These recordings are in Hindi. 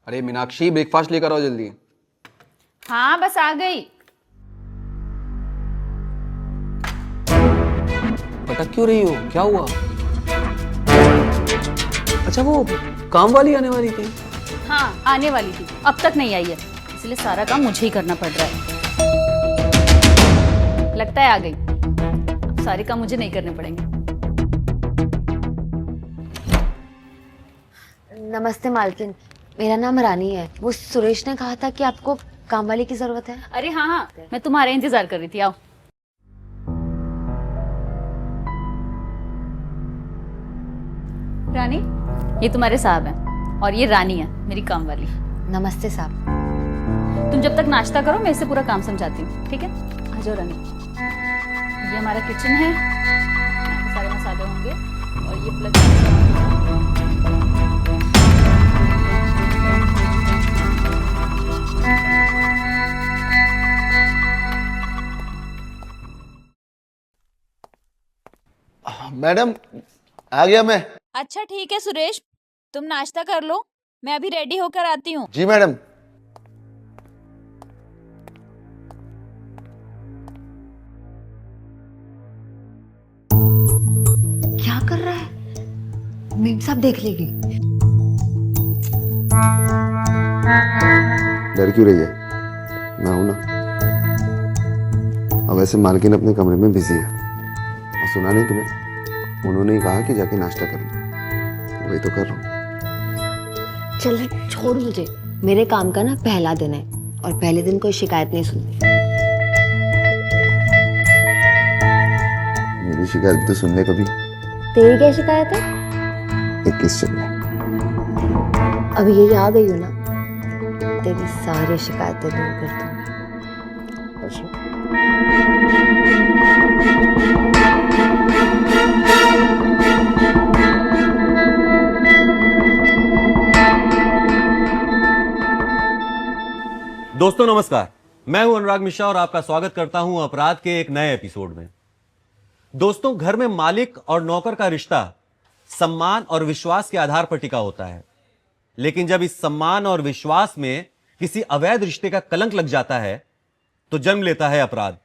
अरे मीनाक्षी, ब्रेकफास्ट लेकर आओ जल्दी। हाँ बस आ गई। भटक क्यों रही हो? क्या हुआ? अच्छा, वो काम वाली आने वाली थी। हाँ आने वाली थी, अब तक नहीं आई है, इसलिए सारा काम मुझे ही करना पड़ रहा है। लगता है आ गई। अब सारे काम मुझे नहीं करने पड़ेंगे। नमस्ते मालकिन, मेरा नाम रानी है। वो सुरेश ने कहा था कि आपको काम वाली की जरूरत है। अरे हाँ हाँ, मैं तुम्हारा इंतजार कर रही थी, आओ। रानी, ये तुम्हारे साहब हैं और ये रानी है मेरी काम वाली। नमस्ते साहब। तुम जब तक नाश्ता करो मैं इसे पूरा काम समझाती हूँ, ठीक है? आ जाओ रानी। ये हमारा किचन है, यहाँ पे सारे मसाले होंगे और ये प्लग। मैडम आ गया मैं। अच्छा ठीक है सुरेश, तुम नाश्ता कर लो, मैं अभी रेडी होकर आती हूँ। जी मैडम। क्या कर रहा है? मेम साहब देख लेगी। डर क्यों रही है? मैं हूं ना। अब वैसे मालकिन अपने कमरे में बिजी है और सुना नहीं तुम्हें? उन्होंने ही कहा कि जाके नाश्ता कर लो, वही तो कर रहा हूँ। चल छोड़ मुझे, मेरे काम का ना पहला दिन है और पहले दिन कोई शिकायत नहीं सुनती। मेरी शिकायत तो सुनने कभी। तेरी क्या शिकायत है? 21 चल रहा है। अब ये आ गई हो ना, तेरी सारी शिकायतें दूर कर दूँ। अच्छा। दोस्तों नमस्कार, मैं हूं अनुराग मिश्रा और आपका स्वागत करता हूं अपराध के एक नए एपिसोड में। दोस्तों, घर में मालिक और नौकर का रिश्ता सम्मान और विश्वास के आधार पर टिका होता है, लेकिन जब इस सम्मान और विश्वास में किसी अवैध रिश्ते का कलंक लग जाता है तो जन्म लेता है अपराध।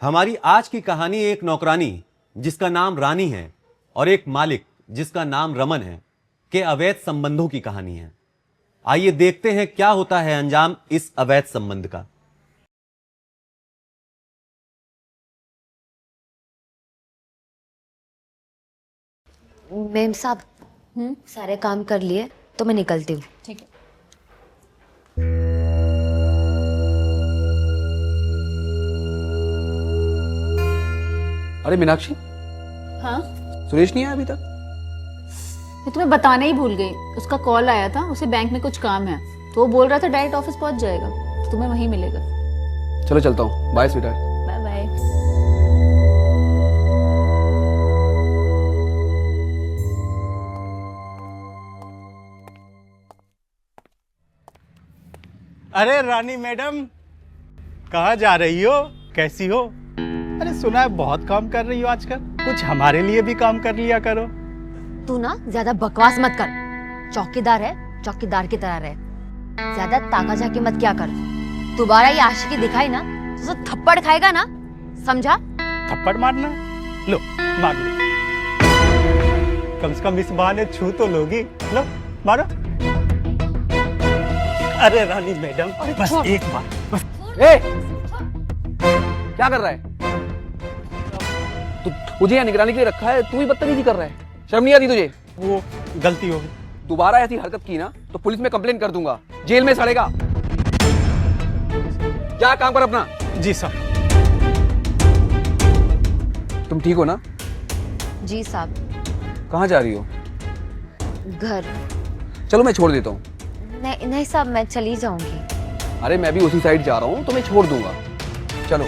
हमारी आज की कहानी एक नौकरानी जिसका नाम रानी है और एक मालिक जिसका नाम रमन है के अवैध संबंधों की कहानी है। आइए देखते हैं क्या होता है अंजाम इस अवैध संबंध का। मेम साहब सारे काम कर लिए तो मैं निकलती हूँ। ठीक है। अरे मीनाक्षी, हाँ सुरेश नहीं आया अभी तक? मैं तुम्हें बताना ही भूल गई, उसका कॉल आया था, उसे बैंक में कुछ काम है तो वो बोल रहा था डायरेक्ट ऑफिस पहुंच जाएगा, तो तुम्हें वहीं मिलेगा। चलो चलता हूँ, बाय स्वीटहार्ट। Bye bye. अरे रानी मैडम, कहाँ जा रही हो? कैसी हो? अरे सुना है बहुत काम कर रही हो आजकल, कुछ हमारे लिए भी काम कर लिया करो। तू ना ज्यादा बकवास मत कर। चौकीदार है, चौकीदार की तरह रहे। ज्यादा ताका झाकी मत क्या कर। दोबारा ये आशिकी दिखाई ना तो थप्पड़ खाएगा ना, समझा? थप्पड़ मारना? लो मार लो, कम से कम इस बहाने छू तो लोगी। लो मारो। अरे रानी मैडम, बस एक बार बस। ए, क्या कर रहा है तू? तुझे यहाँ निगरानी के लिए रखा है, तू ही बदतमीजी कर रहा है। शर्म नहीं आती तुझे? वो गलती हो गई। दोबारा ऐसी हरकत की ना तो पुलिस में कंप्लेन कर दूंगा, जेल में सड़ेगा। क्या काम कर अपना। जी साहब। तुम ठीक हो ना? जी साहब। कहाँ जा रही हो? घर। चलो मैं छोड़ देता हूँ। नहीं नहीं साहब, मैं चली जाऊंगी। अरे मैं भी उसी साइड जा रहा हूँ तो मैं छोड़ दूंगा। चलो।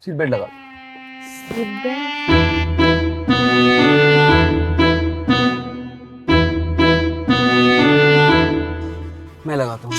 सीट बेल्ट लगा। Seat belt? मैं लगाता हूँ।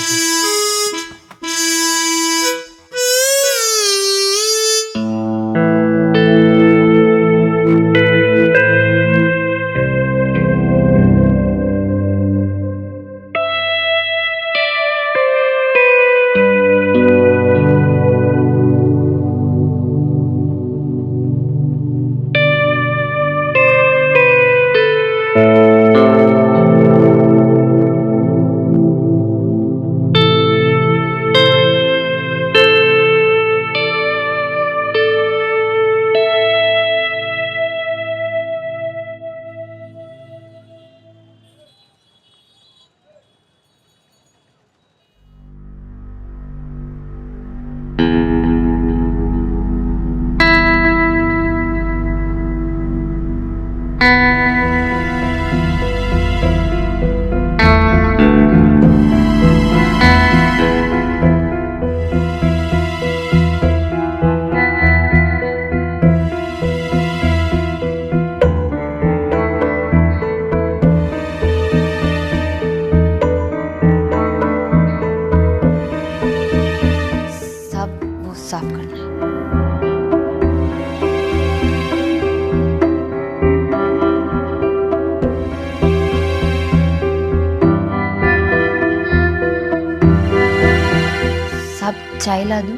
चाय ला दूं?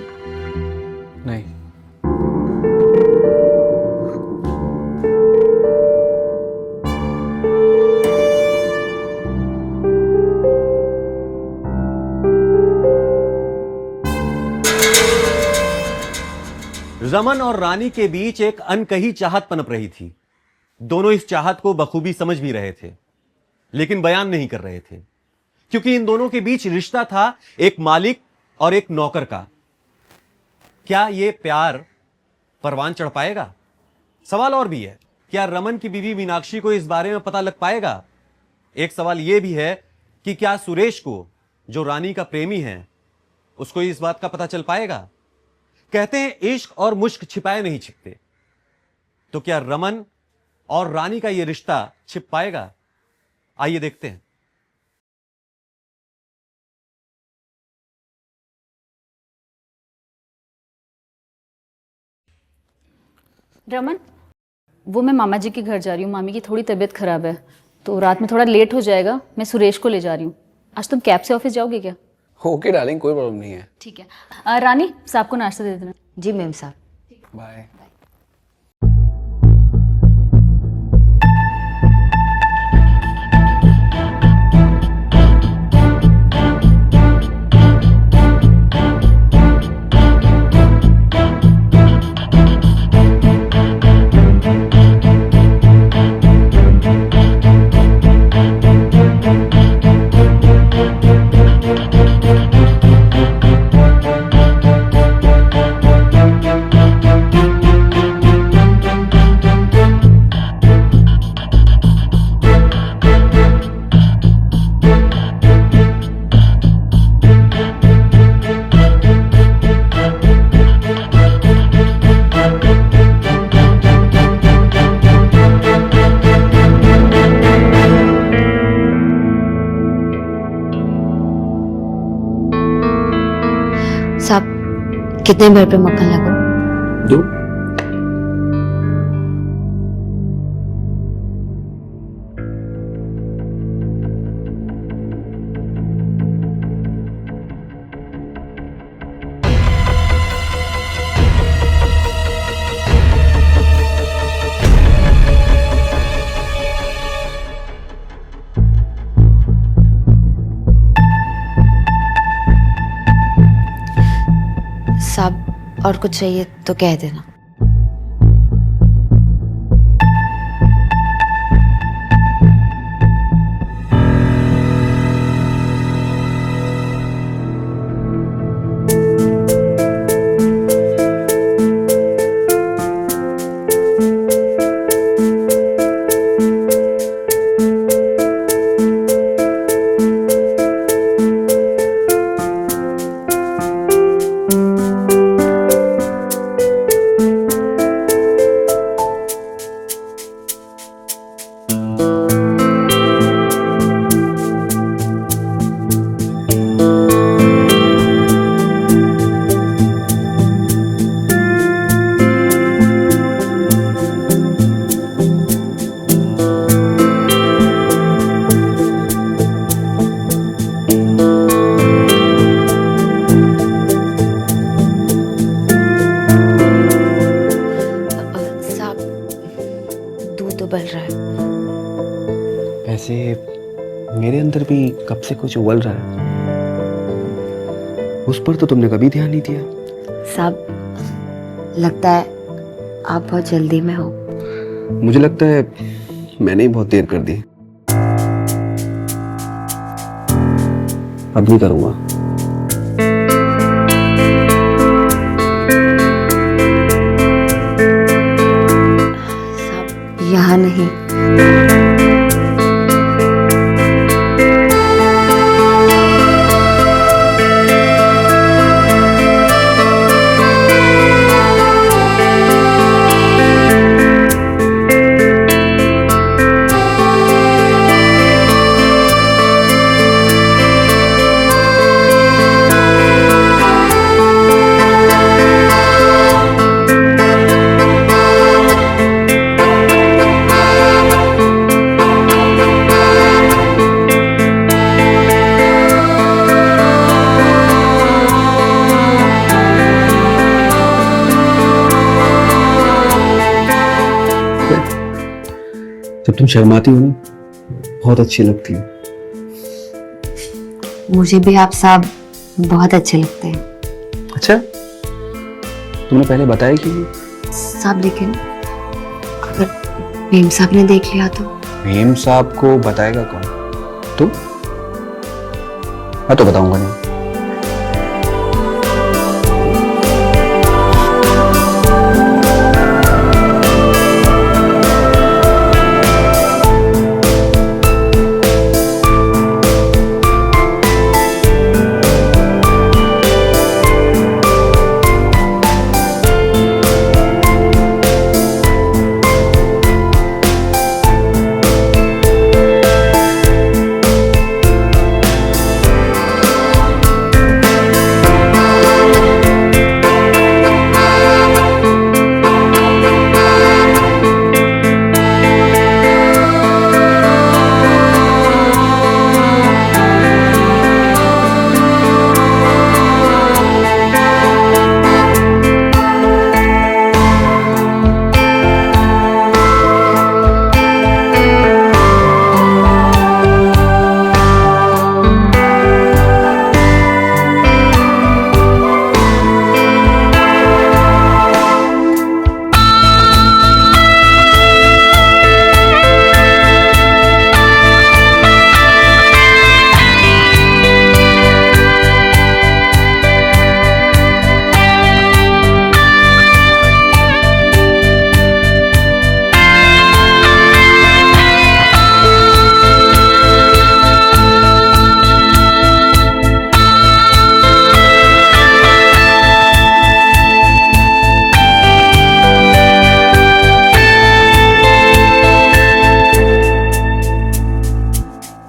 नहीं। रमन और रानी के बीच एक अनकही चाहत पनप रही थी। दोनों इस चाहत को बखूबी समझ भी रहे थे, लेकिन बयान नहीं कर रहे थे, क्योंकि इन दोनों के बीच रिश्ता था एक मालिक और एक नौकर का। क्या यह प्यार परवान चढ़ पाएगा? सवाल और भी है, क्या रमन की बीवी मीनाक्षी को इस बारे में पता लग पाएगा? एक सवाल यह भी है कि क्या सुरेश को, जो रानी का प्रेमी है, उसको इस बात का पता चल पाएगा? कहते हैं इश्क और मुश्क छिपाए नहीं छिपते, तो क्या रमन और रानी का यह रिश्ता छिप पाएगा? आइए देखते हैं। रमन, वो मैं मामा जी के घर जा रही हूँ। मामी की थोड़ी तबीयत खराब है, तो रात में थोड़ा लेट हो जाएगा। मैं सुरेश को ले जा रही हूँ। आज तुम कैब से ऑफिस जाओगे क्या? ओके डार्लिंग, कोई प्रॉब्लम नहीं है। ठीक है। रानी, साहब को नाश्ता दे देना। जी मैम साहब। बाय। साहब, कितने भर पे मक्खन लगा? 2। साहब, और कुछ चाहिए तो कह देना। ऐसे मेरे अंदर भी कब से कुछ उबल रहा है। उस पर तो तुमने कभी ध्यान नहीं दिया। साहब, लगता है आप बहुत जल्दी में हो। मुझे लगता है मैंने ही बहुत देर कर दी। अब नहीं करूंगा। साहब, यहाँ नहीं। जब तुम शर्माती हो ना बहुत अच्छी लगती हो। मुझे भी आप साहब बहुत अच्छे लगते हैं अच्छा, तुमने पहले बताया क्यों? साहब, लेकिन अगर मेम साहब ने देख लिया तो? मेम साहब को बताएगा कौन? तुम? मैं तो बताऊंगा नहीं।